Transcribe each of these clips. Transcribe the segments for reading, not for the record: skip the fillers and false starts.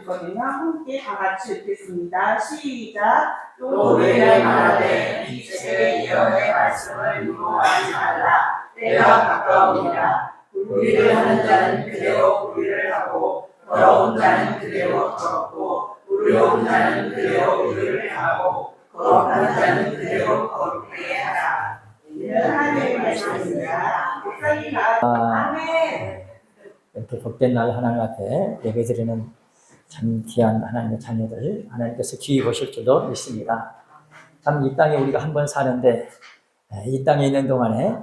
거든요. 함께 다 같이 읽겠습니다. 시작. 또 너희를 말하되 이 책의 예언의 말씀을 유보하지 말라. 때가 가까우니라. 불의를 하는 자는 그대로 불의를 하고 더러운 자는 그대로 더럽고 의로운 자는 그대로 의를 하고 거룩한 자는 그대로 거룩하게 하라. 이는 하나님의 말씀입니다. 아멘. 이렇게 복된 날 하나님 앞에 예배드리는 참 귀한 하나님의 자녀들, 하나님께서 귀히 보실 줄로 믿습니다. 참 이 땅에 우리가 한 번 사는데 이 땅에 있는 동안에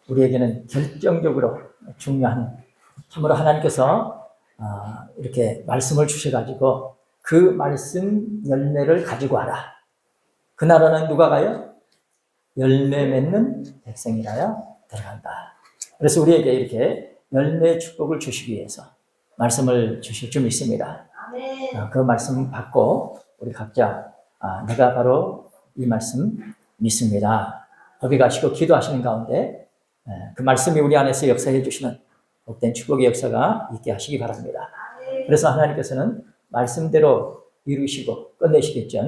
우리에게는 결정적으로 중요한, 참으로 하나님께서 이렇게 말씀을 주셔가지고 그 말씀 열매를 가지고 와라. 그 나라는 누가 가요? 열매 맺는 백성이라야 들어간다. 그래서 우리에게 이렇게 열매의 축복을 주시기 위해서 말씀을 주실 줄 믿습니다. 그 말씀 받고 우리 각자 내가 바로 이 말씀 믿습니다. 고백하시고 기도하시는 가운데 그 말씀이 우리 안에서 역사해 주시는 복된 축복의 역사가 있게 하시기 바랍니다. 그래서 하나님께서는 말씀대로 이루시고 끝내시겠죠.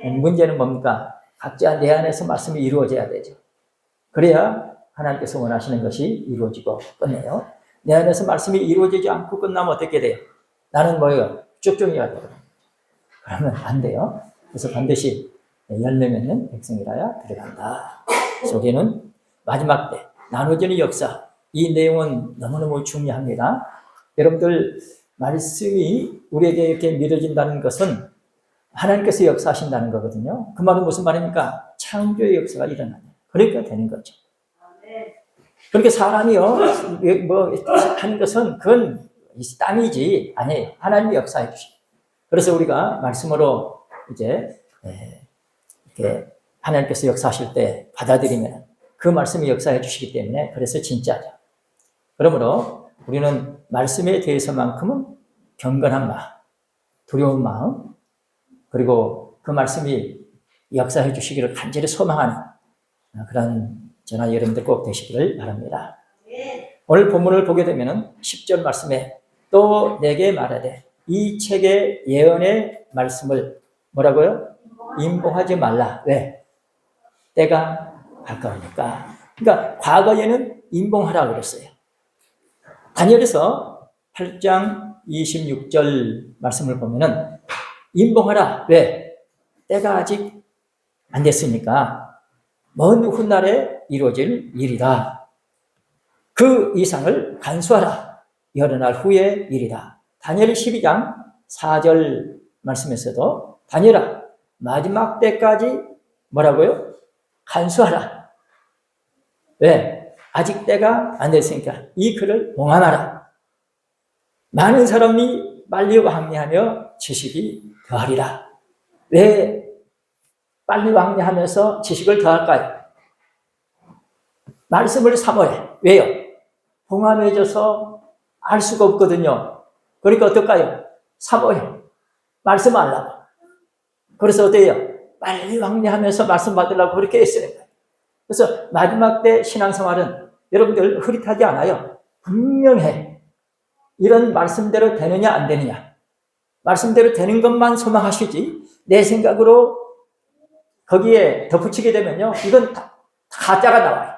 문제는 뭡니까? 각자 내 안에서 말씀이 이루어져야 되죠. 그래야 하나님께서 원하시는 것이 이루어지고 끝내요. 내 안에서 말씀이 이루어지지 않고 끝나면 어떻게 돼요? 나는 뭐예요? 쭉쭉이가 되거든요. 그러면 안 돼요. 그래서 반드시 열매 맺는 백성이라야 들어간다. 속에는 마지막 때 나눠지는 역사, 이 내용은 너무너무 중요합니다. 여러분들 말씀이 우리에게 이렇게 믿어진다는 것은 하나님께서 역사하신다는 거거든요. 그 말은 무슨 말입니까? 창조의 역사가 일어나요. 그러니까 되는 거죠. 그렇게 사람이요, 하는 것은 그건 땅이지 아니에요. 하나님이 역사해 주시고. 그래서 우리가 말씀으로 이제 이렇게 하나님께서 역사하실 때 받아들이면 그 말씀이 역사해 주시기 때문에 그래서 진짜죠. 그러므로 우리는 말씀에 대해서만큼은 경건한 마음, 두려운 마음, 그리고 그 말씀이 역사해 주시기를 간절히 소망하는 그런 저나 여러분들 꼭 되시기를 바랍니다. 오늘 본문을 보게 되면 10절 말씀에 또 내게 말하되 이 책의 예언의 말씀을 뭐라고요? 임봉하지 말라. 왜? 때가 가까우니까. 그러니까 과거에는 임봉하라고 그랬어요. 다니엘서 8장 26절 말씀을 보면은 임봉하라. 왜? 때가 아직 안 됐으니까 먼 훗날에 이루어질 일이다. 그 이상을 간수하라. 여러 날 후의 일이다. 다니엘 12장 4절 말씀에서도 다니엘아 마지막 때까지 뭐라고요? 간수하라. 왜? 아직 때가 안 됐으니까 이 글을 봉함하라. 많은 사람이 빨리 왕래하며 지식이 더하리라. 왜 빨리 왕래하면서 지식을 더할까요? 말씀을 사모해. 왜요? 봉함해져서 알 수가 없거든요. 그러니까 어떨까요? 사모해. 말씀 알라고. 그래서 어때요? 빨리 왕래하면서 말씀 받으려고 그렇게 애쓰는 거예요. 그래서 마지막 때 신앙생활은 여러분들 흐릿하지 않아요. 분명해. 이런 말씀대로 되느냐 안 되느냐. 말씀대로 되는 것만 소망하시지 내 생각으로 거기에 덧붙이게 되면요. 이건 다 가짜가 나와요.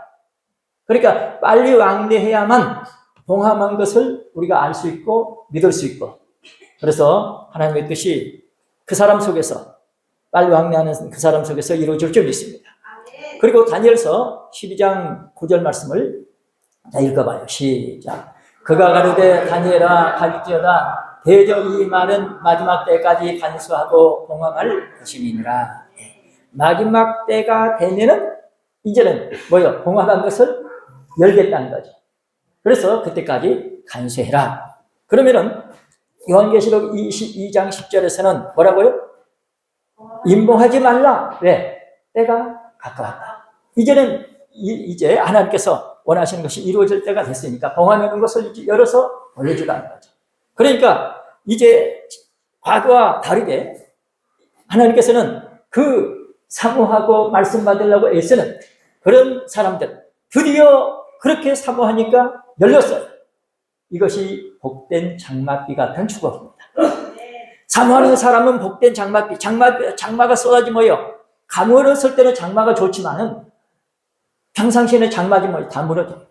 그러니까 빨리 왕래해야만 봉함한 것을 우리가 알 수 있고 믿을 수 있고. 그래서 하나님의 뜻이 그 사람 속에서 빨리 왕래하는 그 사람 속에서 이루어질 줄 믿습니다. 그리고 다니엘서 12장 9절 말씀을 읽어봐요. 시작. 그가 가로되 다니엘아 갈지어다 대저 이 말은 마지막 때까지 간수하고 봉함할 것이니라. 마지막 때가 되면은 이제는 뭐요? 봉함한 것을 열겠다는 거죠. 그래서 그때까지 간수해라. 그러면은 요한계시록 22장 10절에서는 뭐라고요? 임봉하지 말라. 왜? 때가 가까웠다. 이제는 이제 하나님께서 원하시는 것이 이루어질 때가 됐으니까 봉함하는 것을 열어서 보여주라는 거죠. 그러니까 이제 과거와 다르게 하나님께서는 그 사모하고 말씀 받으려고 애쓰는 그런 사람들 드디어 그렇게 사모하니까 열렸어요. 이것이 복된 장맛비 같은 축복입니다. 사모하는 사람은 복된 장맛비, 장마가 쏟아지면요, 가물었을 때는 장마가 좋지만은 평상시에는 장마지 뭐 다 무너져요.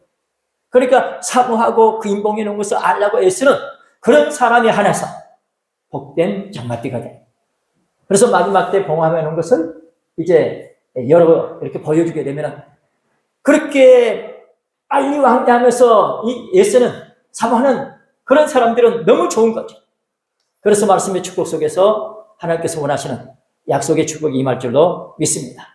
그러니까 사모하고 그 인봉해 놓은 것을 알라고 애쓰는 그런 사람이 하나서 복된 장맛비가 돼요. 그래서 마지막 때 봉함해 놓은 것을 이제 여러 이렇게 보여주게 되면 그렇게 빨리 왕래하면서 이 애쓰는 사모하는 그런 사람들은 너무 좋은 거죠. 그래서 말씀의 축복 속에서 하나님께서 원하시는 약속의 축복이 임할 줄로 믿습니다.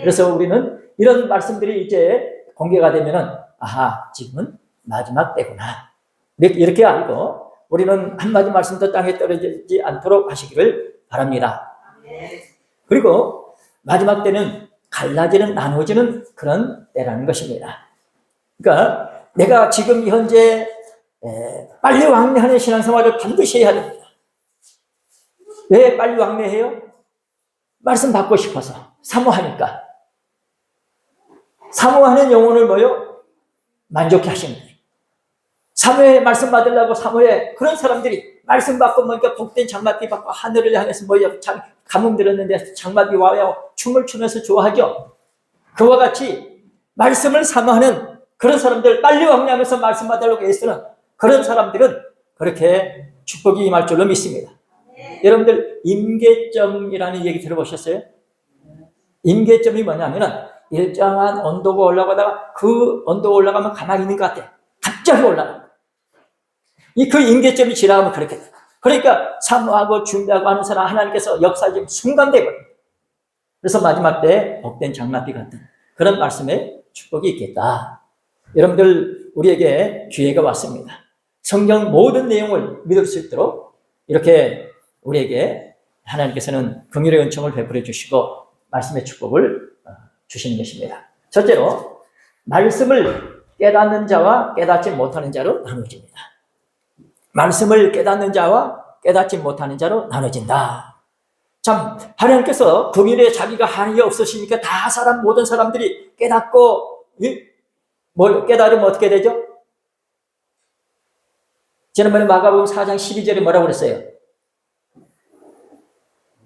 그래서 우리는 이런 말씀들이 이제 공개가 되면은 아하, 지금은 마지막 때구나, 이렇게 알고 우리는 한마디 말씀도 땅에 떨어지지 않도록 하시기를 바랍니다. 그리고 마지막 때는 갈라지는, 나눠지는 그런 때라는 것입니다. 그러니까 내가 지금 현재 빨리 왕래하는 신앙생활을 반드시 해야 됩니다. 왜 빨리 왕래해요? 말씀 받고 싶어서, 사모하니까. 사모하는 영혼을 뭐요? 만족해 하시는 거예요. 사모에 말씀 받으려고 사모에 그런 사람들이 말씀 받고 뭐니까 복된 장맛비 받고 하늘을 향해서 뭐요? 가뭄 들었는데 장맛비 와요. 춤을 추면서 좋아하죠. 그와 같이 말씀을 사모하는 그런 사람들, 빨리 왕래하면서 말씀 받으려고 애쓰는 그런 사람들은 그렇게 축복이 임할 줄로 믿습니다. 여러분들 임계점이라는 얘기 들어보셨어요? 임계점이 뭐냐면은 일정한 온도가 올라가다가 그 온도가 올라가면 가만히 있는 것 같아. 갑자기 올라가. 그 임계점이 지나가면 그렇게 돼. 그러니까 사모하고 준비하고 하는 사람 하나님께서 역사적인 순간되고, 그래서 마지막 때 복된 장맛비 같은 그런 말씀에 축복이 있겠다. 여러분들, 우리에게 기회가 왔습니다. 성경 모든 내용을 믿을 수 있도록 이렇게 우리에게 하나님께서는 긍휼의 은총을 베풀어 주시고 말씀의 축복을 주시는 것입니다. 첫째로, 말씀을 깨닫는 자와 깨닫지 못하는 자로 나눠집니다. 말씀을 깨닫는 자와 깨닫지 못하는 자로 나눠진다. 참, 하나님께서 긍휼에 자기가 한이 없으시니까 모든 사람들이 깨닫고, 깨달으면 어떻게 되죠? 지난번에 마가복음 4장 12절에 뭐라고 그랬어요?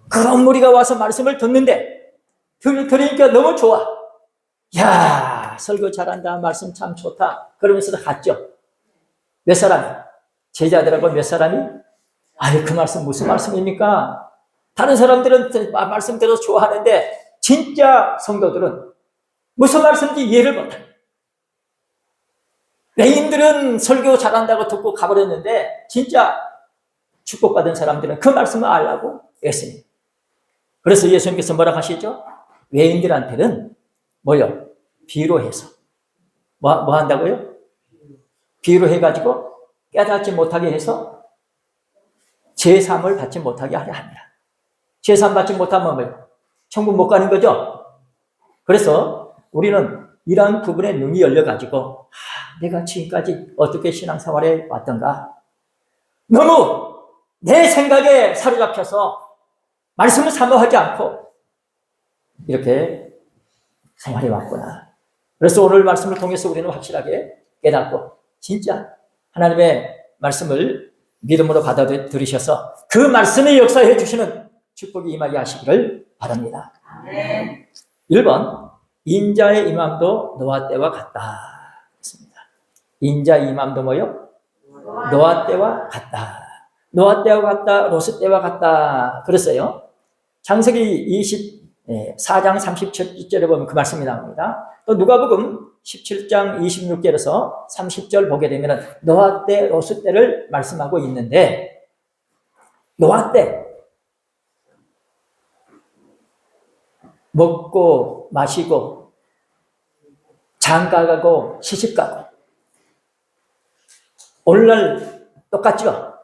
그런 무리가 와서 말씀을 듣는데, 들으니까 너무 좋아. 야, 설교 잘한다, 말씀 참 좋다, 그러면서 갔죠. 몇 사람이? 제자들하고 몇 사람이? 아유, 그 말씀 무슨 말씀입니까? 다른 사람들은 말씀 들어서 좋아하는데 진짜 성도들은 무슨 말씀인지 이해를 못해요. 외인들은 설교 잘한다고 듣고 가버렸는데 진짜 축복받은 사람들은 그 말씀을 알라고 애씁니다. 그래서 예수님께서 뭐라고 하시죠? 외인들한테는 뭐요? 비유로해서 뭐 한다고요? 비유로해가지고 깨닫지 못하게 해서 제3을 받지 못하게 하려 합니다. 제3 받지 못하면 뭐예요? 천국 못 가는 거죠? 그래서 우리는 이러한 부분에 눈이 열려가지고 내가 지금까지 어떻게 신앙생활에 왔던가, 너무 내 생각에 사로잡혀서 말씀을 사모하지 않고 이렇게 생활해 왔구나. 그래서 오늘 말씀을 통해서 우리는 확실하게 깨닫고 진짜 하나님의 말씀을 믿음으로 받아들이셔서 그 말씀의 역사해 주시는 축복이 임하게 하시기를 바랍니다. 1번, 인자의 임함도 노아 때와 같다. 인자의 임함도 뭐요? 노아 때와 같다. 노아 때와 같다, 롯 때와 같다 그랬어요. 창세기 24장 37절에 보면 그 말씀이 나옵니다. 또 누가복음 17장 26절에서 30절 보게 되면 노아 때, 롯 때를 말씀하고 있는데, 노아 때 먹고 마시고 장가가고 시집가고, 오늘날 똑같죠?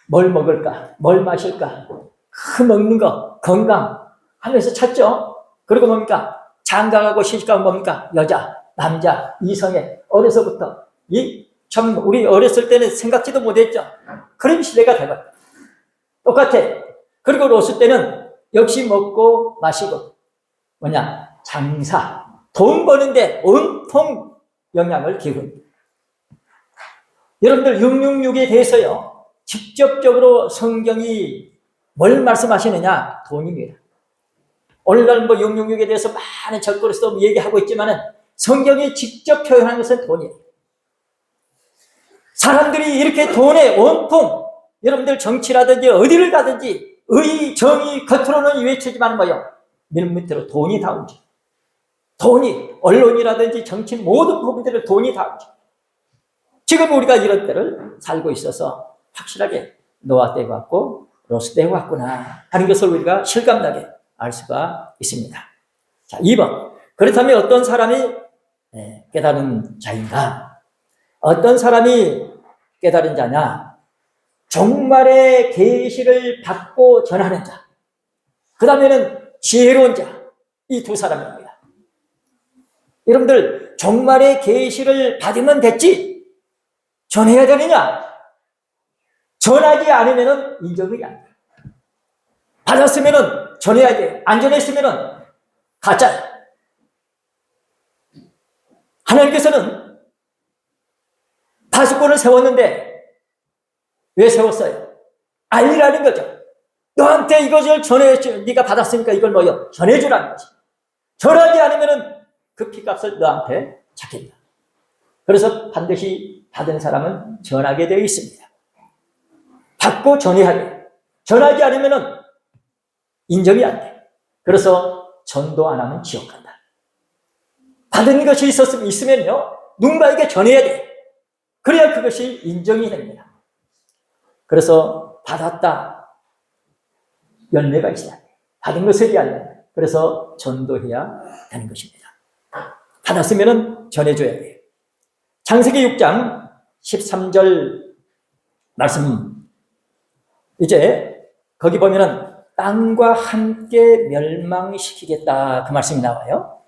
뭘 먹을까? 뭘 마실까? 그 먹는 거, 건강 하면서 찾죠? 그리고 뭡니까? 장가가고 시집가고 뭡니까? 여자, 남자, 이성애, 어려서부터. 참, 우리 어렸을 때는 생각지도 못했죠? 그런 시대가 되거든요. 똑같아. 그리고 롯 때는 역시 먹고 마시고, 뭐냐? 장사. 돈 버는데 온통 영향을 기울입니다. 여러분들 666에 대해서요, 직접적으로 성경이 뭘 말씀하시느냐? 돈입니다. 오늘날 뭐 666에 대해서 많은 적그리스도 얘기하고 있지만은 성경이 직접 표현한 것은 돈이에요. 사람들이 이렇게 돈에 온통, 여러분들 정치라든지 어디를 가든지 의, 정의, 겉으로는 외치지만 뭐요? 밀밑으로 돈이 다 움직여. 돈이, 언론이라든지 정치 모든 부분들을 돈이 다 움직여. 지금 우리가 이런 때를 살고 있어서 확실하게 노아 때 같고 로스 때 같구나 하는 것을 우리가 실감나게 알 수가 있습니다. 자, 2번. 그렇다면 어떤 사람이 깨달은 자인가? 어떤 사람이 깨달은 자냐? 종말의 계시를 받고 전하는 자. 그 다음에는 지혜로운 자. 이 두 사람입니다. 여러분들, 종말의 계시를 받으면 됐지 전해야 되느냐? 전하지 않으면 인정이 안 돼. 받았으면 전해야 돼. 안 전했으면 가짜야. 하나님께서는 다수권을 세웠는데 왜 세웠어요? 알리라는 거죠. 너한테 이것을 전해줘. 네가 받았으니까 이걸 뭐요? 전해주라는 거지. 전하지 않으면 그 피값을 너한테 찾겠다. 그래서 반드시 받은 사람은 전하게 되어 있습니다. 받고 전해야 돼. 전하지 않으면 인정이 안 돼. 그래서 전도 안 하면 지옥 간다. 받은 것이 있으면요, 누군가에게 전해야 돼. 그래야 그것이 인정이 됩니다. 그래서 받았다. 열매가 있어야 돼. 받은 것에 대한 열매. 그래서 전도해야 되는 것입니다. 받았으면 전해줘야 돼요. 창세기 6장 13절 말씀. 이제 거기 보면은 땅과 함께 멸망시키겠다. 그 말씀이 나와요.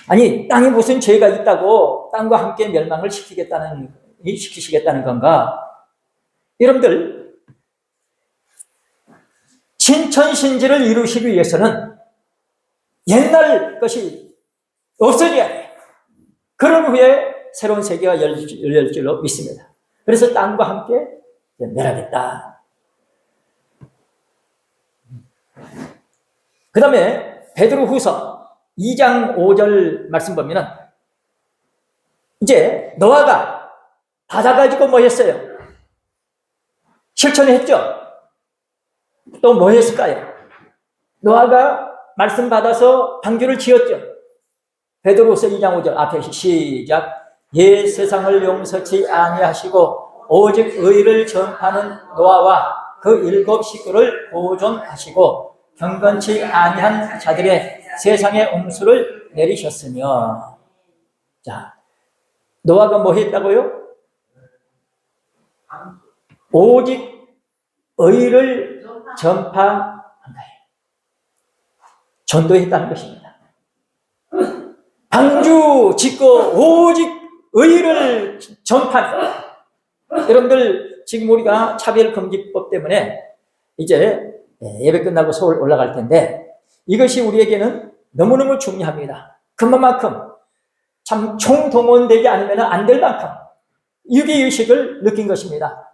아니, 땅에 무슨 죄가 있다고 땅과 함께 멸망을 시키시겠다는 건가? 여러분들, 신천신지를 이루시기 위해서는 옛날 것이 없어져야 돼요. 그런 후에 새로운 세계가 열릴 줄로 믿습니다. 그래서 땅과 함께 멸하겠다. 그 다음에 베드로후서 2장 5절 말씀 보면은 이제 노아가 받아가지고 뭐 했어요? 실천했죠? 또 뭐 했을까요? 노아가 말씀 받아서 방주를 지었죠. 베드로후서 2장 5절 앞에 시작. 옛 세상을 용서치 아니하시고 오직 의를 전파하는 노아와 그 7 식구를 보존하시고 경건치 아니한 자들의 세상에 옹수를 내리셨으며. 자, 노아가 뭐 했다고요? 오직 의를 전파한 거예요. 전도했다는 것입니다. 방주 짓고 오직 의를 전파하는. 여러분들, 지금 우리가 차별금지법 때문에 이제 예배 끝나고 서울 올라갈 텐데 이것이 우리에게는 너무너무 중요합니다. 그만큼 참 총동원되지 않으면 안 될 만큼 유기의식을 느낀 것입니다.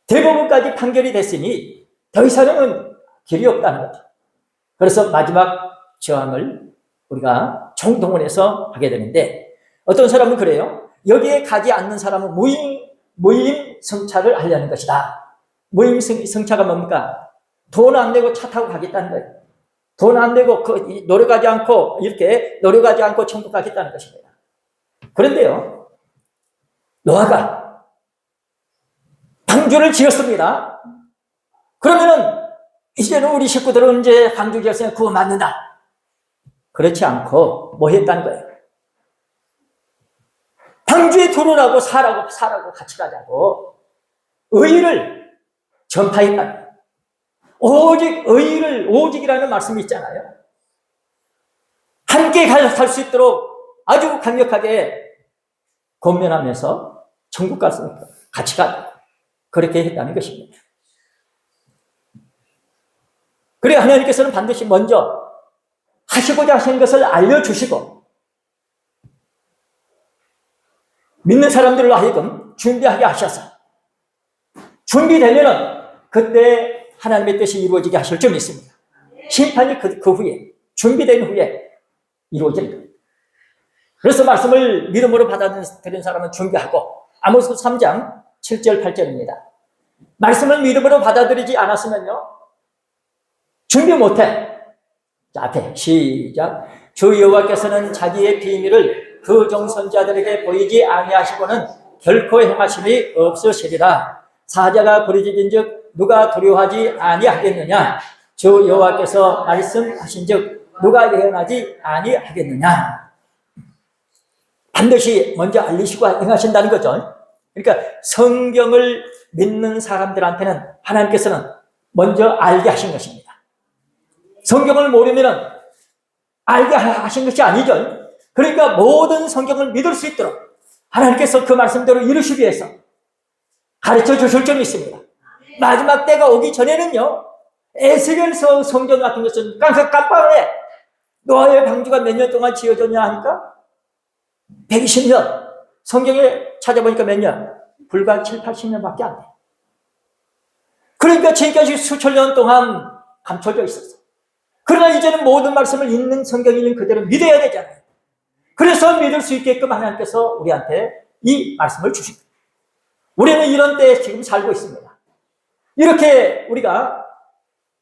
대법원까지 판결이 됐으니 더 이상은 길이 없다는 거죠. 그래서 마지막 저항을 우리가 총동원해서 하게 되는데 어떤 사람은 그래요. 여기에 가지 않는 사람은 무임 승차를 하려는 것이다. 무임 승차가 뭡니까? 돈 안 내고 차 타고 가겠다는 거예요. 돈 안 내고 노력하지 않고 이렇게 노력하지 않고 천국 가겠다는 것입니다. 그런데요, 노아가 방주를 지었습니다. 그러면은 이제는 우리 식구들은 이제 방주 지었으면 구원 받는다. 그렇지 않고 뭐 했다는 거예요? 방주에 들어오라고 사라고 같이 가자고 의를 전파했다는 거예요. 오직 의를, 오직이라는 말씀이 있잖아요. 함께 갈 수 있도록 아주 강력하게 권면하면서 천국 가서 같이 가자. 그렇게 했다는 것입니다. 그래 하나님께서는 반드시 먼저 하시고자 하신 것을 알려주시고 믿는 사람들로 하여금 준비하게 하셔서 준비되면은 그때 하나님의 뜻이 이루어지게 하실 줄 믿습니다. 심판이 그 후에, 준비된 후에 이루어질 겁니다. 그래서 말씀을 믿음으로 받아들인 사람은 준비하고, 아모스 3장 7절 8절입니다. 말씀을 믿음으로 받아들이지 않았으면요, 준비 못해. 자, 앞에 시작. 주 여호와께서는 자기의 비밀을 그 종선자들에게 보이지 아니하시고는 결코 행하심이 없으시리라. 사자가 부르짖은즉 누가 두려워하지 아니하겠느냐? 주 여호와께서 말씀하신즉 누가 예언하지 아니하겠느냐? 반드시 먼저 알리시고 행하신다는 거죠. 그러니까 성경을 믿는 사람들한테는 하나님께서는 먼저 알게 하신 것입니다. 성경을 모르면 알게 하신 것이 아니죠. 그러니까 모든 성경을 믿을 수 있도록 하나님께서 그 말씀대로 이루시기 위해서 가르쳐 주실 줄 믿습니다. 마지막 때가 오기 전에는요, 에스겔서 성경 같은 것은 깜빡해. 노아의 방주가 몇 년 동안 지어졌냐 하니까 120년. 성경에 찾아보니까 몇 년? 불과 7, 80년밖에 안 돼. 그러니까 지금까지 수천 년 동안 감춰져 있었어. 그러나 이제는 모든 말씀을 있는 성경이 있는 그대로 믿어야 되잖아요. 그래서 믿을 수 있게끔 하나님께서 우리한테 이 말씀을 주신 거예요. 우리는 이런 때에 지금 살고 있습니다. 이렇게 우리가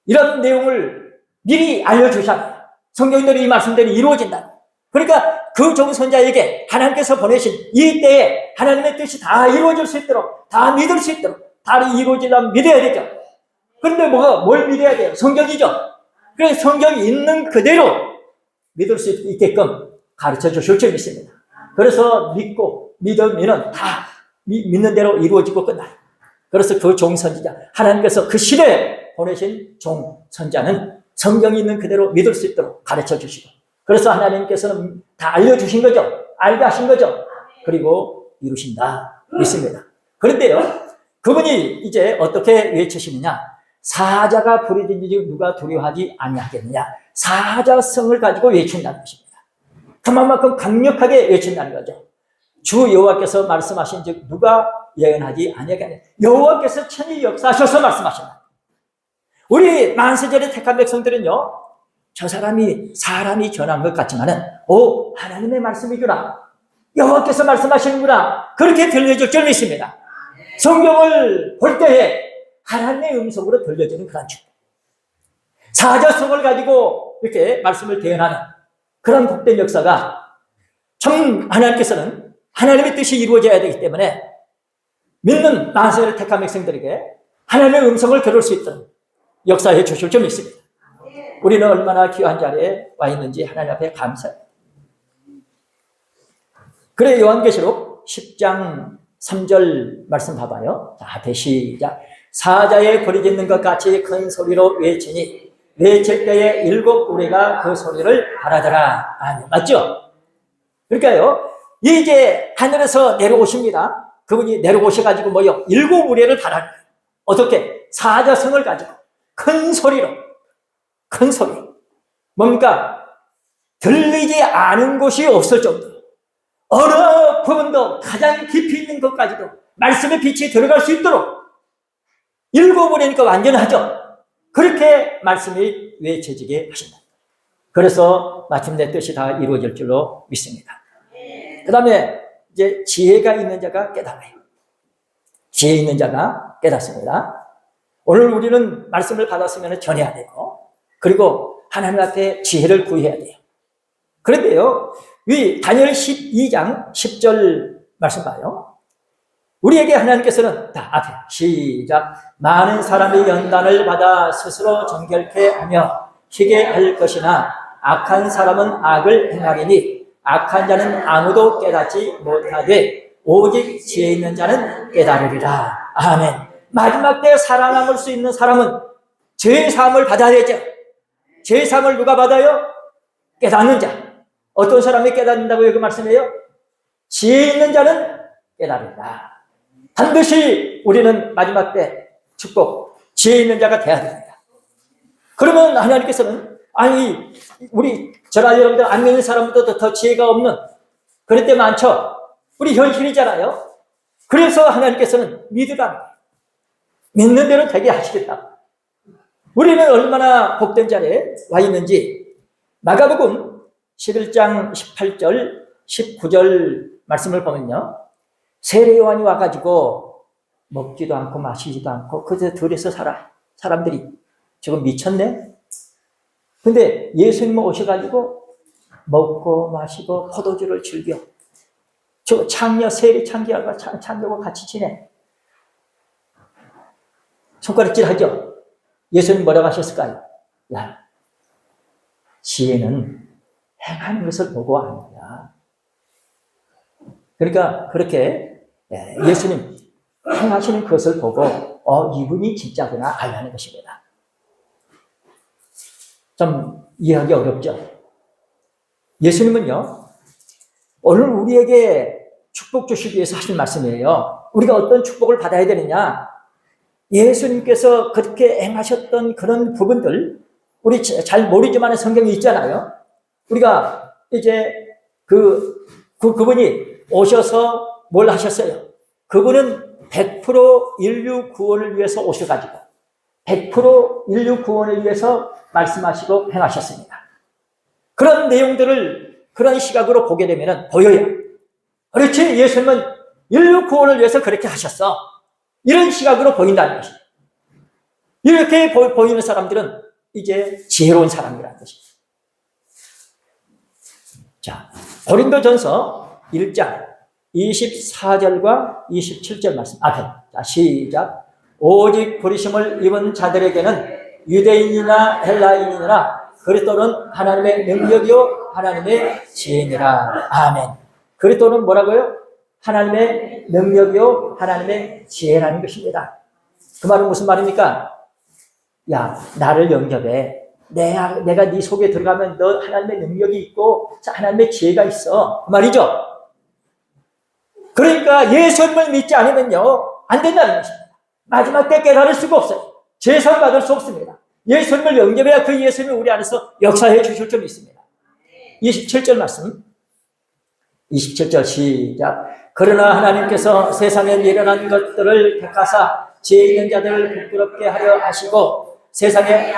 이런 내용을 미리 알려주셨어요. 성경대로 이 말씀대로 이루어진다. 그러니까 그 종선자에게 하나님께서 보내신 이 때에 하나님의 뜻이 다 이루어질 수 있도록, 다 믿을 수 있도록, 다 이루어지려면 믿어야 되죠. 그런데 뭘 믿어야 돼요? 성경이죠. 그래서 성경이 있는 그대로 믿을 수 있게끔 가르쳐 주실 줄 믿습니다. 그래서 믿고 믿으면 다 믿는 대로 이루어지고 끝나요. 그래서 그 종선지자, 하나님께서 그 시대에 보내신 종선자는 성경이 있는 그대로 믿을 수 있도록 가르쳐 주시고, 그래서 하나님께서는 다 알려주신 거죠. 알게 하신 거죠. 그리고 이루신다 믿습니다. 그런데요, 그분이 이제 어떻게 외치시느냐? 사자가 부르짖으니 누가 두려워하지 아니하겠느냐? 사자성을 가지고 외친다는 것입니다. 그만큼 강력하게 외친다는 거죠. 주 여호와께서 말씀하신즉 누가 예언하지 아니하겠느냐? 여호와께서 천히 역사하셔서 말씀하신다. 우리 만세절에 택한 백성들은요, 저 사람이 사람이 전한 것 같지만은 오, 하나님의 말씀이구나, 여호와께서 말씀하시는구나, 그렇게 들려줄 줄 믿습니다. 성경을 볼 때에 하나님의 음성으로 들려주는 그런 줄, 사자성을 가지고 이렇게 말씀을 대언하는 그런 복된 역사가 참, 하나님께서는 하나님의 뜻이 이루어져야 되기 때문에 믿는 만세를 택한 백성들에게 하나님의 음성을 들을 수 있도록 역사해 주실 줄 믿습니다. 우리는 얼마나 귀한 자리에 와 있는지 하나님 앞에 감사해요. 그래, 요한계시록 10장 3절 말씀 봐봐요. 자, 앞에 시작. 사자의 부르짖는 것 같이 큰 소리로 외치니 외칠 때에 7 우레가 그 소리를 알아들으라. 아멘. 맞죠? 그러니까요, 이제 하늘에서 내려오십니다. 그분이 내려오셔가지고 뭐요? 7 우레를 바라는 거예요. 어떻게? 사자성을 가지고 큰 소리로, 큰 소리. 뭔가 들리지 않은 곳이 없을 정도로, 어느 부분도 가장 깊이 있는 것까지도 말씀의 빛이 들어갈 수 있도록 7 우레니까 완전하죠. 그렇게 말씀이 외쳐지게 하신다. 그래서 마침내 뜻이 다 이루어질 줄로 믿습니다. 그 다음에 이제 지혜가 있는 자가 깨달아요. 지혜 있는 자가 깨닫습니다. 오늘 우리는 말씀을 받았으면 전해야 되고, 그리고 하나님 앞에 지혜를 구해야 돼요. 그런데요, 이 다니엘 12장 10절 말씀 봐요. 우리에게 하나님께서는, 다 앞에 시작. 많은 사람이 연단을 받아 스스로 정결케 하며 희게 할 것이나 악한 사람은 악을 행하리니 악한 자는 아무도 깨닫지 못하되 오직 지혜 있는 자는 깨달으리라. 아멘. 마지막 때 살아남을 수 있는 사람은 죄의 사함을 받아야 되죠. 죄의 사함을 누가 받아요? 깨닫는 자. 어떤 사람이 깨닫는다고 여기 말씀해요? 지혜 있는 자는 깨달으리라. 반드시 우리는 마지막 때 축복, 지혜 있는 자가 되어야 됩니다. 그러면 하나님께서는, 우리 저나 여러분들 안 믿는 사람보다 더 지혜가 없는 그럴 때 많죠. 우리 현실이잖아요. 그래서 하나님께서는 믿으라. 믿는 대로 되게 하시겠다. 우리는 얼마나 복된 자리에 와 있는지 마가복음 11장 18절 19절 말씀을 보면요, 세례 요한이 와가지고 먹지도 않고 마시지도 않고 그저 들에서 살아. 사람들이 지금 미쳤네. 근데 예수님 오셔가지고 먹고 마시고 포도주를 즐겨. 저 창녀, 세례 창녀가 창녀와 같이 지내. 손가락질 하죠. 예수님 뭐라고 하셨을까요? 야, 지혜는 행하는 것을 보고 아느냐. 그러니까 그렇게 예수님 행하시는 것을 보고 이분이 진짜구나 알라는 것입니다. 좀 이해하기 어렵죠? 예수님은요, 오늘 우리에게 축복 주시기 위해서 하신 말씀이에요. 우리가 어떤 축복을 받아야 되느냐? 예수님께서 그렇게 행하셨던 그런 부분들, 우리 잘 모르지만 성경에 있잖아요. 우리가 이제 그분이 오셔서 뭘 하셨어요? 그분은 100% 인류 구원을 위해서 오셔가지고 100% 인류 구원을 위해서 말씀하시고 행하셨습니다. 그런 내용들을 그런 시각으로 보게 되면 보여요. 그렇지, 예수님은 인류 구원을 위해서 그렇게 하셨어. 이런 시각으로 보인다는 것이죠. 이렇게 보이는 사람들은 이제 지혜로운 사람이라는 것이죠. 자, 고린도전서 1장 24절과 27절 말씀 앞에. 자, 시작. 오직 부르심을 입은 자들에게는 유대인이나 헬라인이나 그리스도는 하나님의 능력이요 하나님의 지혜니라. 아멘. 그리스도는 뭐라고요? 하나님의 능력이요 하나님의 지혜라는 것입니다. 그 말은 무슨 말입니까? 야, 나를 영접해. 내가 네 속에 들어가면 너 하나님의 능력이 있고 하나님의 지혜가 있어. 그 말이죠. 그러니까 예수님을 믿지 않으면요 안 된다는 것입니다. 마지막 때 깨달을 수가 없어요. 제사 받을 수 없습니다. 예수님을 영접해야 그 예수님이 우리 안에서 역사해 주실 점이 있습니다. 27절 말씀. 27절 시작. 그러나 하나님께서 세상에 미련한 것들을 택하사 지혜 있는 자들을 부끄럽게 하려 하시고 세상에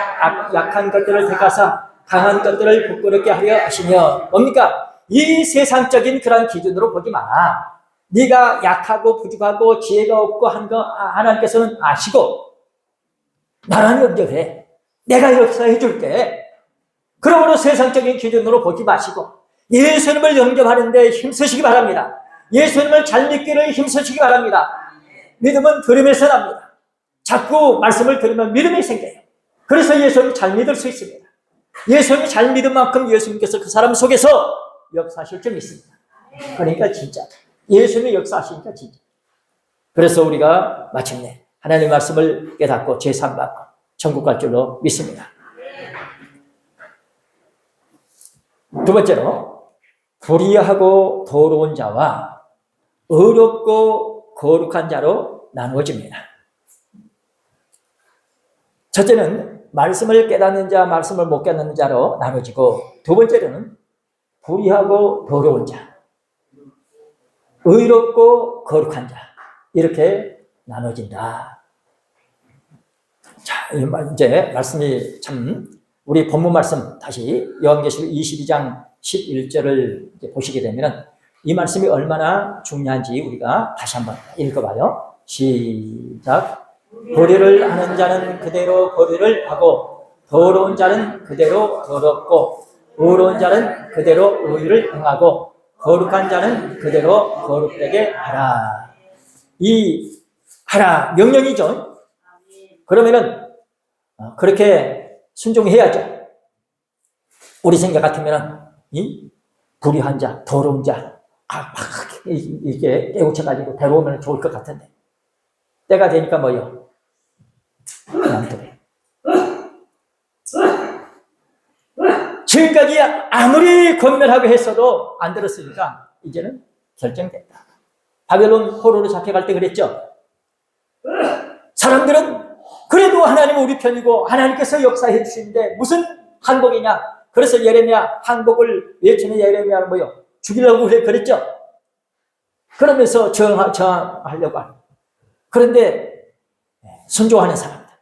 약한 것들을 택하사 강한 것들을 부끄럽게 하려 하시며. 뭡니까? 이 세상적인 그런 기준으로 보지 마라. 네가 약하고 부족하고 지혜가 없고 한 거 하나님께서는 아시고 나랑 영접해. 내가 역사해 줄게. 그러므로 세상적인 기준으로 보지 마시고 예수님을 영접하는데 힘쓰시기 바랍니다. 예수님을 잘 믿기를 힘쓰시기 바랍니다. 믿음은 들음에서 납니다. 자꾸 말씀을 들으면 믿음이 생겨요. 그래서 예수님을 잘 믿을 수 있습니다. 예수님이 잘 믿은 만큼 예수님께서 그 사람 속에서 역사하실 점이 있습니다. 그러니까 진짜 예수님이 역사하시니까 진짜. 그래서 우리가 마침내 하나님의 말씀을 깨닫고 제삼받고 천국 갈 줄로 믿습니다. 두 번째로 불의하고 더러운 자와 의롭고 거룩한 자로 나누어집니다. 첫째는 말씀을 깨닫는 자, 말씀을 못 깨닫는 자로 나누어지고, 두 번째로는 불의하고 더러운 자, 의롭고 거룩한 자, 이렇게 나눠진다. 자, 이제 말씀이 참, 우리 본문 말씀 다시 요한계시록 22장 11절을 보시게 되면 이 말씀이 얼마나 중요한지 우리가 다시 한번 읽어봐요. 시작. 불의를 하는 자는 그대로 불의를 하고 더러운 자는 그대로 더럽고 의로운 자는 그대로 의를 행하고 거룩한 자는 그대로 거룩되게 하라. 이 하라 명령이죠. 그러면은 그렇게 순종해야죠. 우리 생각 같으면 이 불의한 자, 더러운 자 막 이렇게 깨우쳐가지고 데려오면 좋을 것 같은데 때가 되니까 뭐요? 안 그래. 지금까지 아무리 권면하고 했어도 안 들었으니까 이제는 결정됐다. 바벨론 포로로 잡혀갈 때 그랬죠. 사람들은 그래도 하나님은 우리 편이고 하나님께서 역사해 주시는데 무슨 항복이냐. 그래서 예레미야 항복을 외치는 예레미야는 뭐요? 죽이려고 그랬죠. 그러면서 저항하려고 하는. 그런데 순종하는 사람들,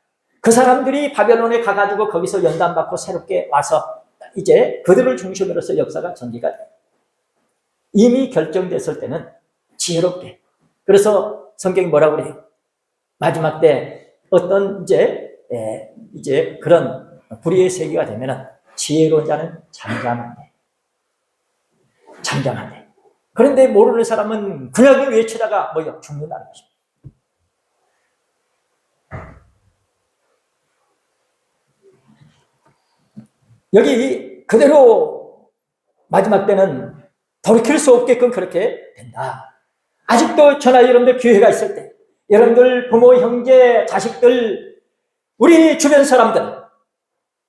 그 사람들이 바벨론에 가가지고 거기서 연단받고 새롭게 와서 이제 그들을 중심으로서 역사가 전개가 돼요. 이미 결정됐을 때는 지혜롭게. 그래서 성경이 뭐라고 그래요? 마지막 때 어떤 이제 그런 불의의 세기가 되면은 지혜로운 자는 잠잠한데. 잠잠한데. 그런데 모르는 사람은 그냥 외치다가 죽는다는 것입니다. 여기 그대로 마지막 때는 돌이킬 수 없게끔 그렇게 된다. 아직도 저나 여러분들 기회가 있을 때, 여러분들 부모, 형제, 자식들, 우리 주변 사람들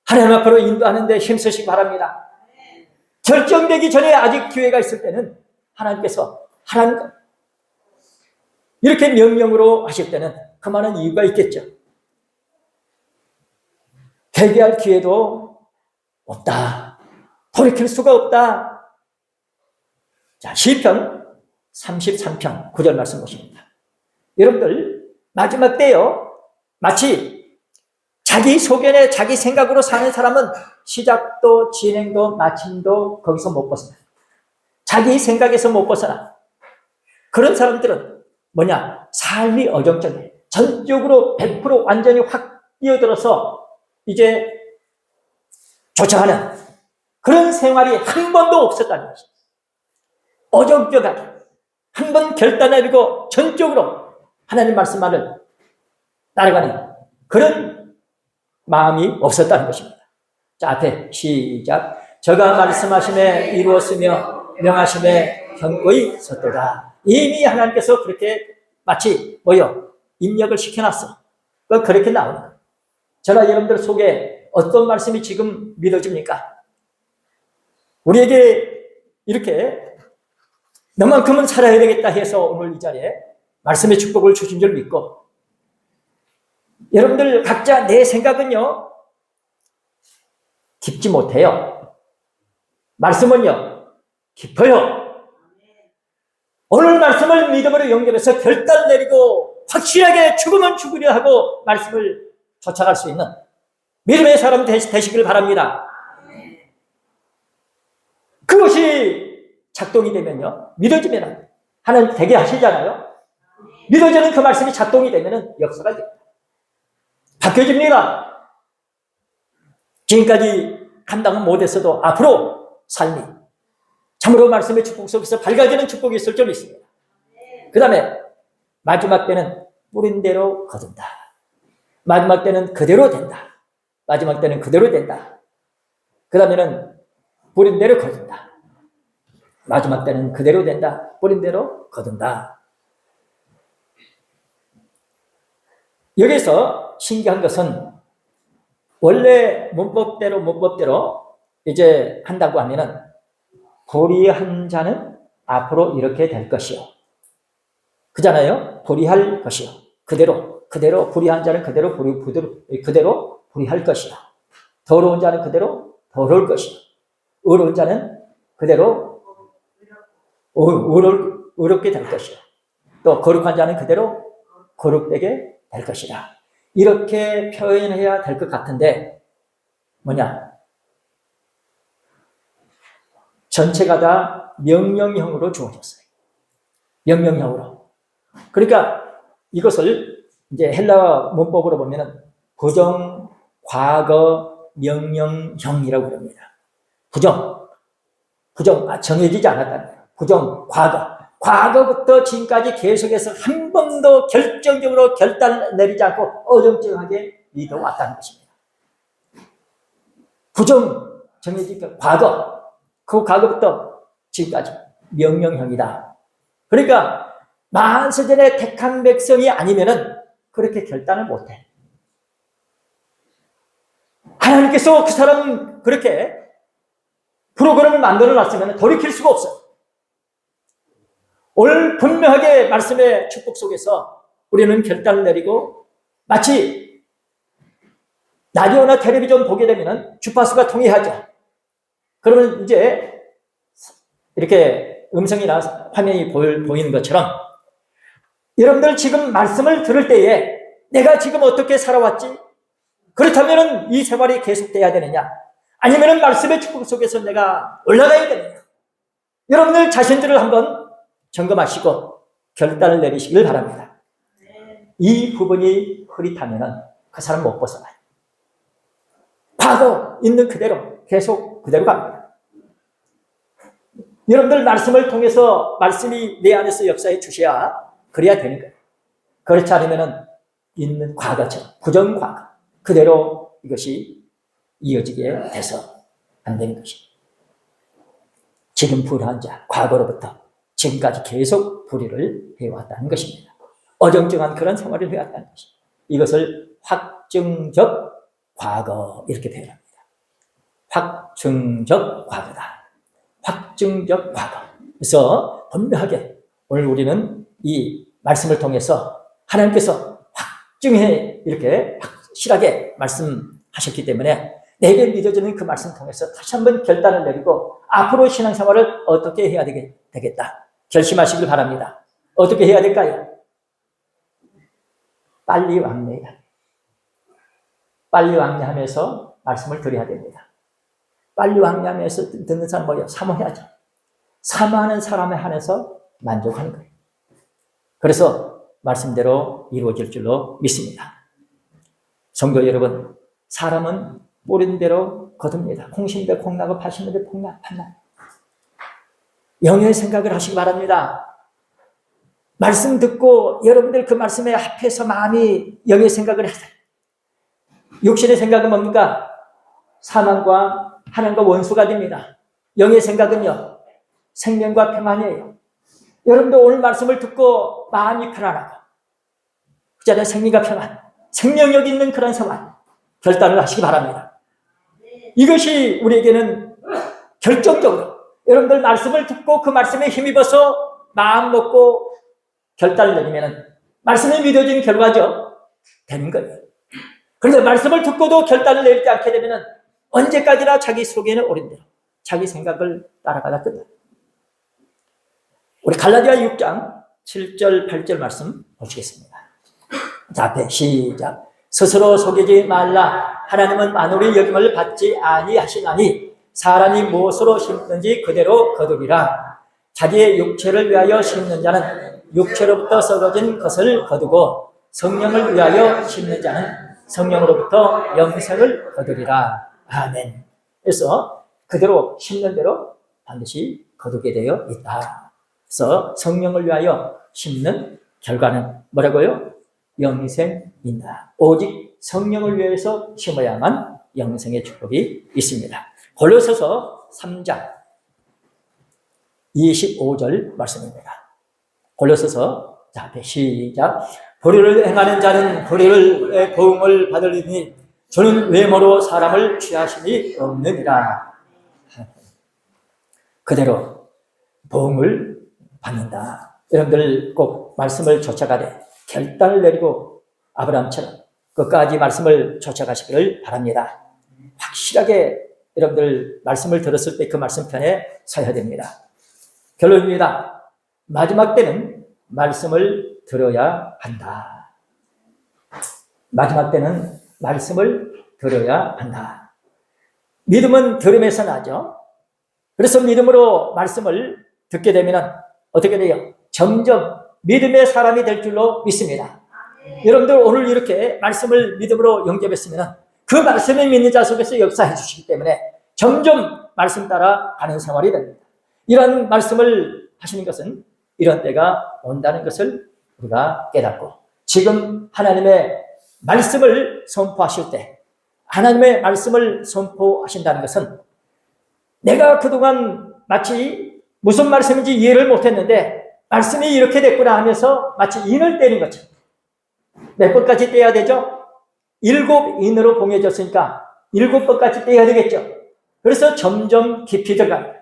하나님 앞으로 인도하는 데 힘쓰시기 바랍니다. 결정되기 전에 아직 기회가 있을 때는 하나님께서 이렇게 명령으로 하실 때는 그만한 이유가 있겠죠. 회개할 기회도 없다. 돌이킬 수가 없다. 자, 시편 33편 9절 말씀 보십니다. 여러분들 마지막 때요, 마치 자기 소견에 자기 생각으로 사는 사람은 시작도 진행도 마침도 거기서 못 벗어나. 자기 생각에서 못 벗어나. 그런 사람들은 뭐냐? 삶이 어정쩡해. 전적으로 100% 완전히 확 뛰어들어서 이제 조청하는 그런 생활이 한 번도 없었다는 것입니다. 어정쩡하게 한 번 결단 내리고 전적으로 하나님 말씀만을 따라가는 그런 마음이 없었다는 것입니다. 자, 앞에 시작. 저가 말씀하심에 이루었으며 명하심에 견고히 섰도다. 이미 하나님께서 그렇게 마치 입력을 시켜놨어. 그렇게 나오는 거예요. 저나 여러분들 속에 어떤 말씀이 지금 믿어집니까? 우리에게 이렇게 너만큼은 살아야 되겠다 해서 오늘 이 자리에 말씀의 축복을 주신 줄 믿고, 여러분들 각자 내 생각은요 깊지 못해요. 말씀은요 깊어요. 오늘 말씀을 믿음으로 연결해서 결단 내리고 확실하게 죽으면 죽으려 하고 말씀을 쫓아갈 수 있는 믿음의 사람 되시길 바랍니다. 그것이 작동이 되면요, 믿어지면 하나님 되게 하시잖아요. 믿어지는 그 말씀이 작동이 되면 역사가 됩니다. 바뀌어집니다. 지금까지 감당은 못했어도 앞으로 삶이 참으로 말씀의 축복 속에서 밝아지는 축복이 있을 줄 믿습니다. 그 다음에 마지막 때는 뿌린 대로 거둔다. 마지막 때는 그대로 된다. 마지막 때는 그대로 된다. 그 다음에는 뿌린 대로 거둔다. 마지막 때는 그대로 된다. 뿌린 대로 거둔다. 여기서 신기한 것은 원래 문법대로 이제 한다고 하면은 불의한 자는 앞으로 이렇게 될 것이요. 그잖아요. 불의할 것이요. 그대로 불의한 자는 그대로 불의할 것이요. 더러운 자는 그대로 더러울 것이요. 의로운 자는 그대로 의롭게 될 것이요. 또 거룩한 자는 그대로 거룩되게 될 것이다. 이렇게 표현해야 될 것 같은데 전체가 다 명령형으로 주어졌어요. 명령형으로. 그러니까 이것을 이제 헬라 문법으로 보면은 부정, 과거, 명령형이라고 합니다. 부정, 정해지지 않았다는 거예요. 부정, 과거부터 지금까지 계속해서 한 번도 결정적으로 결단 내리지 않고 어정쩡하게 믿어왔다는 것입니다. 부정, 정해지니까 그 과거부터 지금까지 명령형이다. 그러니까 만세전에 택한 백성이 아니면은 그렇게 결단을 못해. 하나님께서 그 사람 그렇게 프로그램을 만들어 놨으면 돌이킬 수가 없어요. 오늘 분명하게 말씀의 축복 속에서 우리는 결단을 내리고 마치 라디오나 텔레비전 보게 되면 주파수가 통해하죠. 그러면 이제 이렇게 음성이나 화면이 보이는 것처럼 여러분들 지금 말씀을 들을 때에 내가 지금 어떻게 살아왔지? 그렇다면 이 생활이 계속돼야 되느냐? 아니면 말씀의 축복 속에서 내가 올라가야 되느냐? 여러분들 자신들을 한번 점검하시고 결단을 내리시길 바랍니다. 이 부분이 흐릿하면 그 사람 못 벗어나요. 과거 있는 그대로 계속 그대로 갑니다. 여러분들 말씀을 통해서 말씀이 내 안에서 역사해 주셔야 그래야 되는 거예요. 그렇지 않으면 있는 과거처럼 부정과거 그대로 이것이 이어지게 돼서 안 되는 것이. 지금 불의한 자 과거로부터 지금까지 계속 불의를 해왔다는 것입니다. 어정쩡한 그런 생활을 해왔다는 것이. 이것을 확증적 과거 이렇게 표현합니다. 확증적 과거다. 확증적 과거. 그래서 분명하게 오늘 우리는 이 말씀을 통해서 하나님께서 확증해 이렇게 확실하게 말씀하셨기 때문에 내게 믿어지는 그 말씀 통해서 다시 한번 결단을 내리고 앞으로 신앙생활을 어떻게 해야 되겠다. 결심하시길 바랍니다. 어떻게 해야 될까요? 빨리 왕래해야. 빨리 왕래하면서 말씀을 드려야 됩니다. 빨리 왕래하면서 듣는 사람 뭐예요? 사모해야죠. 사모하는 사람에 한해서 만족하는 거예요. 그래서 말씀대로 이루어질 줄로 믿습니다. 성도 여러분, 사람은 뿌린 대로 거둡니다. 콩심대 콩나고 파심대 판나. 영의 생각을 하시기 바랍니다. 말씀 듣고 여러분들 그 말씀에 합해서 마음이 영의 생각을 하세요. 육신의 생각은 뭡니까? 사망과 하나님과 원수가 됩니다. 영의 생각은요, 생명과 평안이에요. 여러분도 오늘 말씀을 듣고 마음이 편안하고 그 자리에 생명과 평안, 생명력 있는 그런 생활 결단을 하시기 바랍니다. 이것이 우리에게는 결정적으로 여러분들 말씀을 듣고 그 말씀에 힘입어서 마음 먹고 결단을 내리면 말씀이 믿어지는 결과죠. 되는 거예요. 그런데 말씀을 듣고도 결단을 내리지 않게 되면 언제까지나 자기 속에는 옳은 대로 자기 생각을 따라가다 끝나. 우리 갈라디아 6장 7절 8절 말씀 보시겠습니다. 자, 앞에 시작. 스스로 속이지 말라. 하나님은 만물의 여김을 받지 아니하시나니 사람이 무엇으로 심든지 그대로 거두리라. 자기의 육체를 위하여 심는 자는 육체로부터 썩어진 것을 거두고 성령을 위하여 심는 자는 성령으로부터 영생을 거두리라. 아멘. 그래서 그대로 심는 대로 반드시 거두게 되어 있다. 그래서 성령을 위하여 심는 결과는 뭐라고요? 영생이다. 오직 성령을 위해서 심어야만 영생의 축복이 있습니다. 골로새서 3장 25절 말씀입니다. 골로새서 자, 시작. 불의를 행하는 자는 불의의 보응을 받으리니 저는 외모로 사람을 취하심이 없느니라. 그대로 보응을 받는다. 여러분들 꼭 말씀을 쫓아가되 결단을 내리고 아브라함처럼 끝까지 말씀을 쫓아가시기를 바랍니다. 확실하게 여러분들 말씀을 들었을 때 그 말씀편에 서야 됩니다. 결론입니다. 마지막 때는 말씀을 들어야 한다. 마지막 때는 말씀을 들어야 한다. 믿음은 들음에서 나죠. 그래서 믿음으로 말씀을 듣게 되면 어떻게 돼요? 점점 믿음의 사람이 될 줄로 믿습니다. 여러분들 오늘 이렇게 말씀을 믿음으로 영접했으면 그 말씀을 믿는 자 속에서 역사해 주시기 때문에 점점 말씀 따라 가는 생활이 됩니다. 이런 말씀을 하시는 것은 이런 때가 온다는 것을 우리가 깨닫고 지금 하나님의 말씀을 선포하실 때 하나님의 말씀을 선포하신다는 것은 내가 그동안 마치 무슨 말씀인지 이해를 못했는데 말씀이 이렇게 됐구나 하면서 마치 인을 떼는 것처럼 몇 번까지 떼야 되죠? 7인으로 봉해졌으니까 7번까지 떼야 되겠죠? 그래서 점점 깊이 들어갑니다.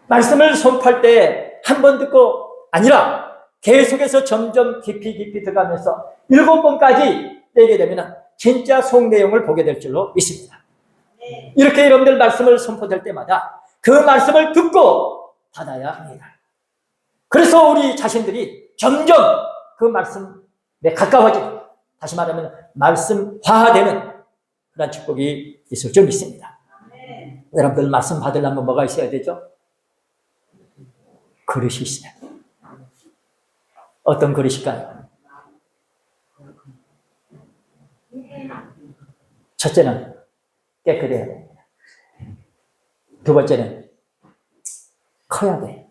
말씀을 선포할 때 한 번 듣고 아니라 계속해서 점점 깊이 들어가면서 7번까지 떼게 되면 진짜 속 내용을 보게 될 줄로 믿습니다. 이렇게 여러분들 말씀을 선포될 때마다 그 말씀을 듣고 닫아야 합니다. 그래서 우리 자신들이 점점 그 말씀에 가까워지고, 다시 말하면 말씀화되는 그런 축복이 있을 줄 믿습니다. 여러분들 말씀 받으려면 뭐가 있어야 되죠? 그릇이 있어요. 어떤 그릇일까요? 첫째는 깨끗해야 됩니다. 두 번째는 커야 돼요.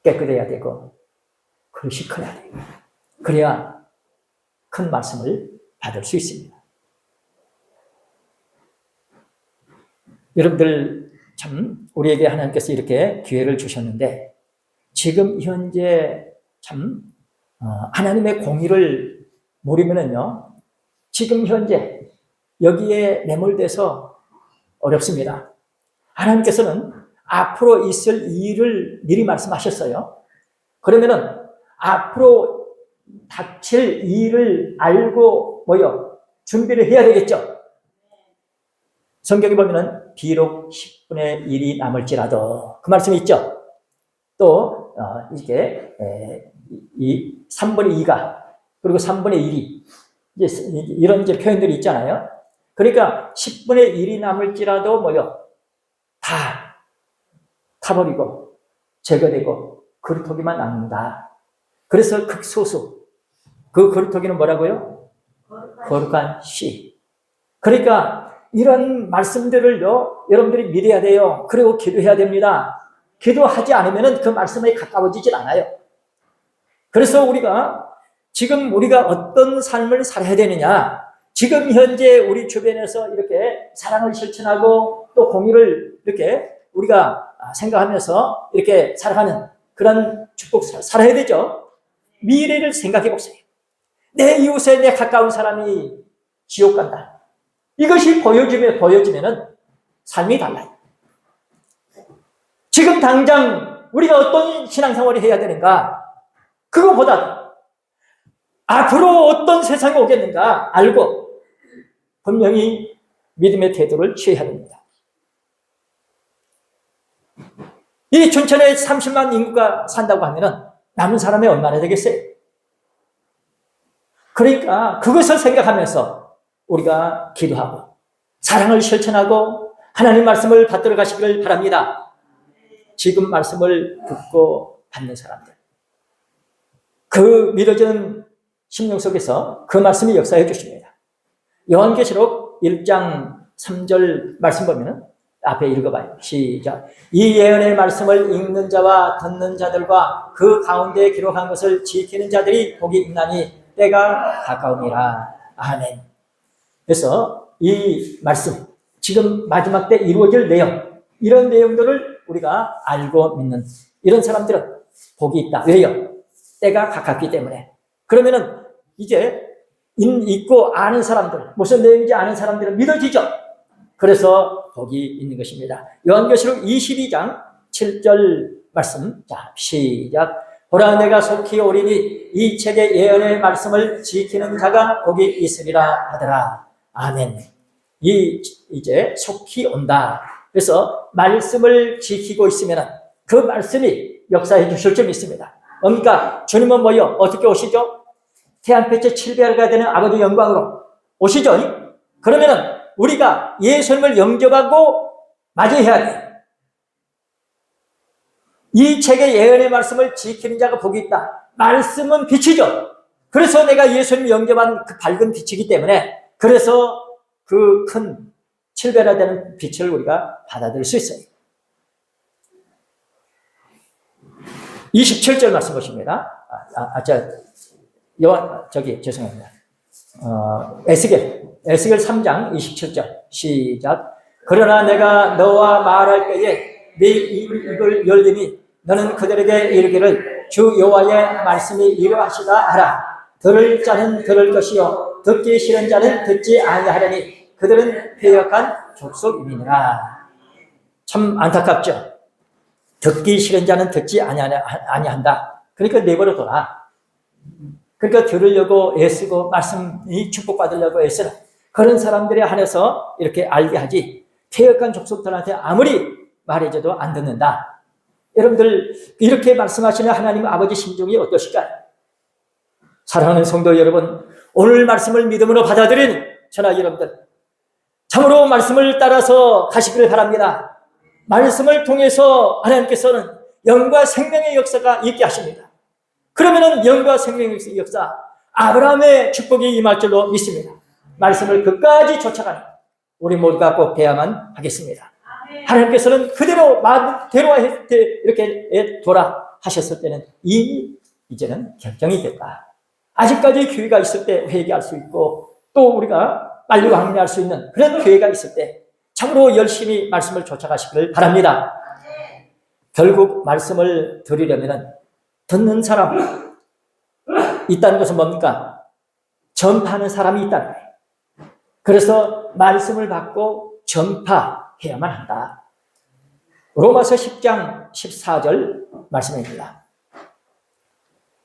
깨끗해야 되고 그릇이 커야 돼요. 그래야 큰 말씀을 받을 수 있습니다. 여러분들 참 우리에게 하나님께서 이렇게 기회를 주셨는데, 지금 현재 참 하나님의 공의를 모르면은요, 지금 현재 여기에 매몰돼서 어렵습니다. 하나님께서는 앞으로 있을 일을 미리 말씀하셨어요. 그러면은 앞으로 닥칠 일을 알고 준비를 해야 되겠죠. 성경에 보면은 비록 10분의 1이 남을지라도, 그 말씀이 있죠. 또 이게 이 3분의 2가, 그리고 3분의 1이 이런 이제 표현들이 있잖아요. 그러니까 10분의 1이 남을지라도 다 타버리고 제거되고 그루터기만 남는다. 그래서 극소수, 그 그루터기는 뭐라고요? 거룩한 씨. 그러니까 이런 말씀들을요, 여러분들이 믿어야 돼요. 그리고 기도해야 됩니다. 기도하지 않으면 그 말씀에 가까워지질 않아요. 그래서 지금 우리가 어떤 삶을 살아야 되느냐, 지금 현재 우리 주변에서 이렇게 사랑을 실천하고 또 공의를 이렇게 우리가 생각하면서 이렇게 살아가는 그런 축복 살아야 되죠. 미래를 생각해 보세요. 내 이웃에 내 가까운 사람이 지옥 간다. 이것이 보여지면은 삶이 달라요. 지금 당장 우리가 어떤 신앙생활을 해야 되는가, 그거보다 앞으로 어떤 세상이 오겠는가 알고 분명히 믿음의 태도를 취해야 됩니다. 이 춘천에 30만 인구가 산다고 하면은 남은 사람이 얼마나 되겠어요? 그러니까 그것을 생각하면서 우리가 기도하고 사랑을 실천하고 하나님 말씀을 받들어 가시기를 바랍니다. 지금 말씀을 듣고 받는 사람들, 그 믿어지는 심령 속에서 그 말씀이 역사해 주십니다. 요한계시록 1장 3절 말씀 보면은 앞에 읽어봐요. 시작. 이 예언의 말씀을 읽는 자와 듣는 자들과 그 가운데 기록한 것을 지키는 자들이 복이 있나니 때가 가까움이라. 아멘. 그래서 이 말씀, 지금 마지막 때 이루어질 내용, 이런 내용들을 우리가 알고 믿는 이런 사람들은 복이 있다. 왜요? 때가 가깝기 때문에. 그러면은 이제 읽고 아는 사람들, 무슨 내용인지 아는 사람들은 믿어지죠. 그래서 복이 있는 것입니다. 요한계시록 22장 7절 말씀. 자, 시작. 보라, 내가 속히 오리니 이 책의 예언의 말씀을 지키는 자가 복이 있으리라 하더라. 아멘. 이제 속히 온다. 그래서 말씀을 지키고 있으면 그 말씀이 역사해 주실 줄 믿습니다. 그러니까 주님은 어떻게 오시죠? 태양빛의 7배가 되는 아버지 영광으로 오시죠? 그러면은 우리가 예수님을 영접하고 맞이해야 돼요. 이 책의 예언의 말씀을 지키는 자가 복이 있다. 말씀은 빛이죠. 그래서 내가 예수님을 영접한 그 밝은 빛이기 때문에, 그래서 그 큰 7배나 되는 빛을 우리가 받아들일 수 있어요. 27절 말씀 보십니다. 죄송합니다. 에스겔 3장 27절 시작. 그러나 내가 너와 말할 때에 네 입을 열리니 너는 그들에게 이르기를 주 여호와의 말씀이 이러하시다 하라. 들을 자는 들을 것이요 듣기 싫은 자는 듣지 아니하려니 그들은 패역한 족속이니라. 참 안타깝죠. 듣기 싫은 자는 듣지 아니한다. 그러니까 내버려둬라. 그러니까 들으려고 애쓰고 말씀이 축복받으려고 애쓰는 그런 사람들에 한해서 이렇게 알게 하지, 퇴역한 족속들한테 아무리 말해줘도 안 듣는다. 여러분들 이렇게 말씀하시는 하나님 아버지 심정이 어떠실까요? 사랑하는 성도 여러분, 오늘 말씀을 믿음으로 받아들인 저나 여러분들, 참으로 말씀을 따라서 가시기를 바랍니다. 말씀을 통해서 하나님께서는 영과 생명의 역사가 있게 하십니다. 그러면은 영과 생명의 역사, 아브라함의 축복이 임할 줄로 믿습니다. 말씀을 끝까지 쫓아가는 우리 모두가 꼭 돼야만 하겠습니다. 하나님께서는 그대로 마음대로 이렇게 돌아 하셨을 때는 이미 이제는 결정이 됐다. 아직까지 기회가 있을 때 회개할 수 있고, 또 우리가 빨리 왕래할 수 있는 그런 기회가 있을 때 참으로 열심히 말씀을 쫓아가시기를 바랍니다. 결국 말씀을 들으려면 듣는 사람 있다는 것은 뭡니까? 전파하는 사람이 있다는 거예요. 그래서 말씀을 받고 전파해야만 한다. 로마서 10장 14절 말씀입니다.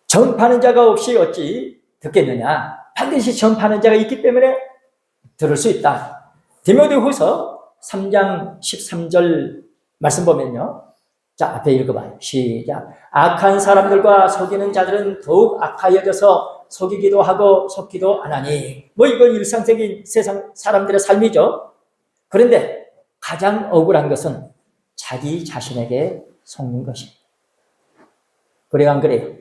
전파하는 자가 없이 어찌 듣겠느냐? 반드시 전파하는 자가 있기 때문에 들을 수 있다. 디모데후서 3장 13절 말씀 보면요. 자, 앞에 읽어봐요. 시작. 악한 사람들과 속이는 자들은 더욱 악하여져서 속이기도 하고 속기도 안 하니. 뭐 이건 일상적인 세상 사람들의 삶이죠. 그런데 가장 억울한 것은 자기 자신에게 속는 것입니다. 그래요, 안 그래요?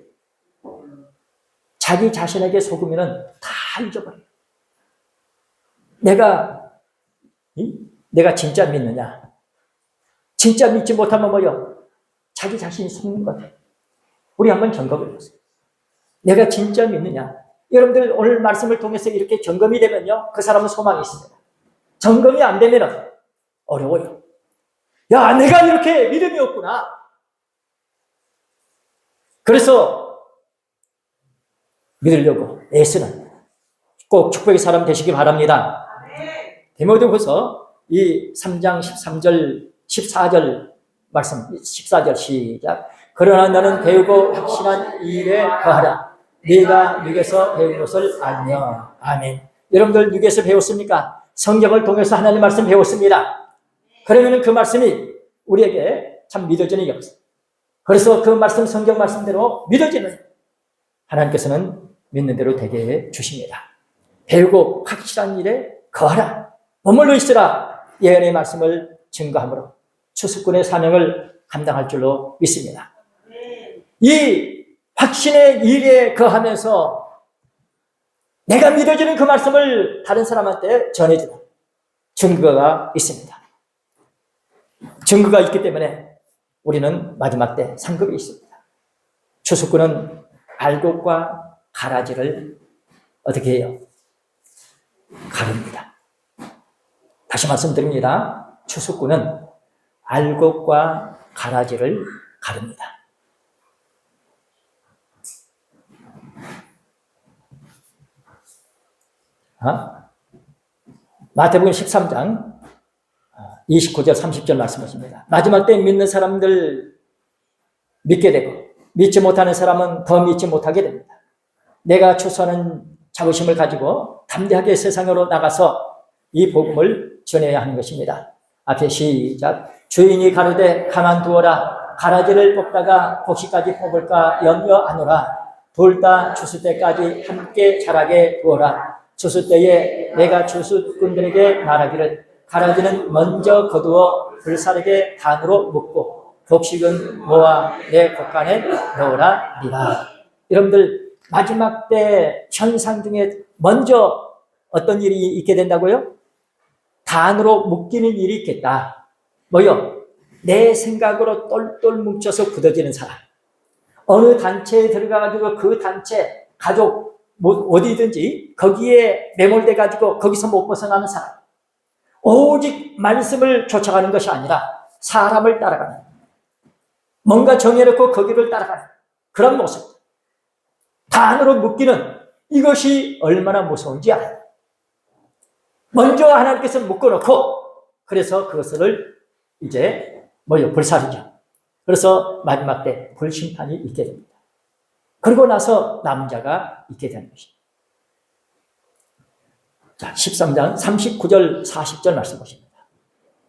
자기 자신에게 속으면 다 잊어버려요. 내가 진짜 믿느냐? 진짜 믿지 못하면 뭐요? 자기 자신이 속는 것 같아요. 우리 한번 점검해 보세요. 내가 진짜 믿느냐? 여러분들 오늘 말씀을 통해서 이렇게 점검이 되면요, 그 사람은 소망이 있습니다. 점검이 안 되면 어려워요. 야, 내가 이렇게 믿음이 없구나. 그래서 믿으려고 애쓰는 꼭 축복의 사람 되시기 바랍니다. 디모데후서 이 3장 13절 14절 말씀 14절 시작. 그러나 너는 배우고 확신한 일에 거하라. 네가 육에서 배운 것을 알며. 아멘. 여러분들 육에서 배웠습니까? 성경을 통해서 하나님 말씀 배웠습니다. 그러면 그 말씀이 우리에게 참 믿어지는 역사. 그래서 그 말씀 성경 말씀대로 믿어지는 하나님께서는 믿는 대로 되게 해 주십니다. 배우고 확실한 일에 거하라. 머물러 있으라. 예언의 말씀을 증거함으로 추수꾼의 사명을 감당할 줄로 믿습니다. 이 확신의 일에 거하면서 내가 믿어지는 그 말씀을 다른 사람한테 전해주는 증거가 있습니다. 증거가 있기 때문에 우리는 마지막 때 상급이 있습니다. 추수꾼은 알곡과 가라지를 어떻게 해요? 가릅니다. 다시 말씀드립니다. 추수꾼은 알곡과 가라지를 가릅니다. 마태복음 13장 29절 30절 말씀하십니다. 마지막 때 믿는 사람들 믿게 되고 믿지 못하는 사람은 더 믿지 못하게 됩니다. 내가 추수하는 자부심을 가지고 담대하게 세상으로 나가서 이 복음을 전해야 하는 것입니다. 앞에 시작. 주인이 가로되 가만두어라. 가라지를 뽑다가 곡식까지 뽑을까 염려하노라. 둘 다 추수 때까지 함께 자라게 두어라. 추수 때에 내가 추수꾼들에게 말하기를 가라지는 먼저 거두어 불사르게 단으로 묶고 곡식은 모아 내 곡간에 넣으라 하리라. 여러분들 마지막 때 현상 중에 먼저 어떤 일이 있게 된다고요? 단으로 묶이는 일이 있겠다. 뭐요? 내 생각으로 똘똘 뭉쳐서 굳어지는 사람. 어느 단체에 들어가가지고 그 단체, 가족, 뭐 어디든지 거기에 매몰돼가지고 거기서 못 벗어나는 사람. 오직 말씀을 쫓아가는 것이 아니라 사람을 따라가는, 뭔가 정해놓고 거기를 따라가는 그런 모습. 단으로 묶이는 이것이 얼마나 무서운지 알아요. 먼저 하나님께서 묶어놓고 그래서 그것을 이제 불사르죠. 그래서 마지막 때 불심판이 있게 됩니다. 그러고 나서 남은 자가 있게 되는 것입니다. 자, 13장 39절 40절 말씀 보십니다.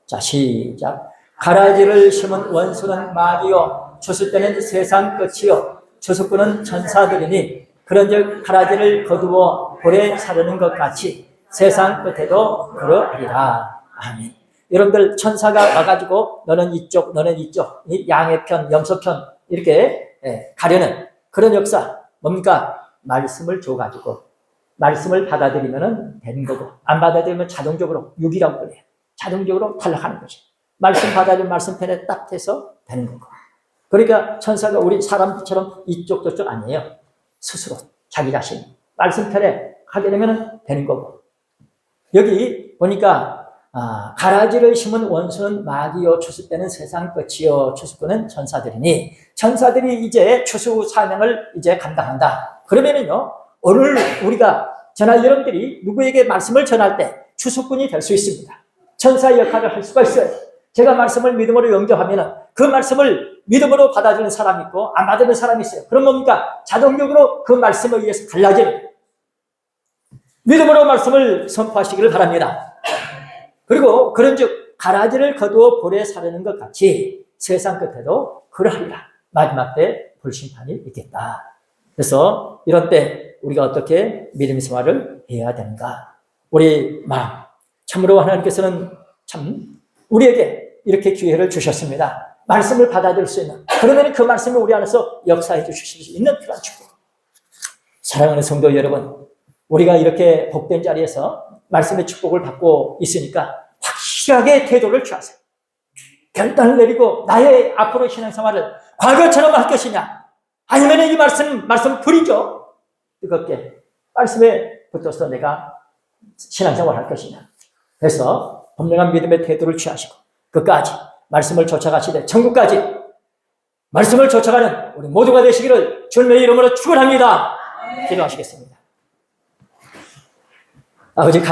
자, 시작. 가라지를 심은 원수는 마귀요 추수 때는 세상 끝이요 추수꾼은 천사들이니 그런즉 가라지를 거두어 볼에 사르는 것 같이 세상 끝에도 그러하리라. 아멘. 여러분들 천사가 와가지고 너는 이쪽 너는 이쪽 이 양의 편 염소편 이렇게 가려는 그런 역사 뭡니까? 말씀을 줘가지고 말씀을 받아들이면 되는 거고 안 받아들이면 자동적으로 육이라고 그래요. 자동적으로 탈락하는 거지. 말씀 받아들이면 말씀편에 딱 해서 되는 거고. 그러니까 천사가 우리 사람처럼 이쪽 저쪽 아니에요. 스스로 자기 자신 말씀편에 하게 되면 되는 거고. 여기 보니까 가라지를 심은 원수는 마귀요 추수 때는 세상 끝이요 추수꾼은 천사들이니 천사들이 이제 추수 사명을 이제 감당한다. 그러면은요 오늘 우리가 저나 여러분들이 누구에게 말씀을 전할 때 추수꾼이 될 수 있습니다. 천사의 역할을 할 수가 있어요. 제가 말씀을 믿음으로 영접하면 그 말씀을 믿음으로 받아주는 사람이 있고 안 받아주는 사람이 있어요. 그럼 뭡니까? 자동적으로 그 말씀에 의해서 달라지는 믿음으로 말씀을 선포하시기를 바랍니다. 그리고 그런즉 가라지를 거두어 볼에 사르는 것 같이 세상 끝에도 그러하리라. 마지막 때 불심판이 있겠다. 그래서 이런 때 우리가 어떻게 믿음의 생활을 해야 되는가? 우리 마음 참으로 하나님께서는 참 우리에게 이렇게 기회를 주셨습니다. 말씀을 받아들일 수 있는 그러면 그 말씀이 우리 안에서 역사해 주실 수 있는 그런 축복. 사랑하는 성도 여러분, 우리가 이렇게 복된 자리에서 말씀의 축복을 받고 있으니까 확실하게 태도를 취하세요. 결단을 내리고 나의 앞으로 신앙생활을 과거처럼 할 것이냐 아니면 이 말씀 불이죠. 뜨겁게 말씀에 붙어서 내가 신앙생활 할 것이냐. 그래서 분명한 믿음의 태도를 취하시고 끝까지 말씀을 쫓아가시되 천국까지 말씀을 쫓아가는 우리 모두가 되시기를 주님의 이름으로 축원합니다. 기도하시겠습니다. 아버지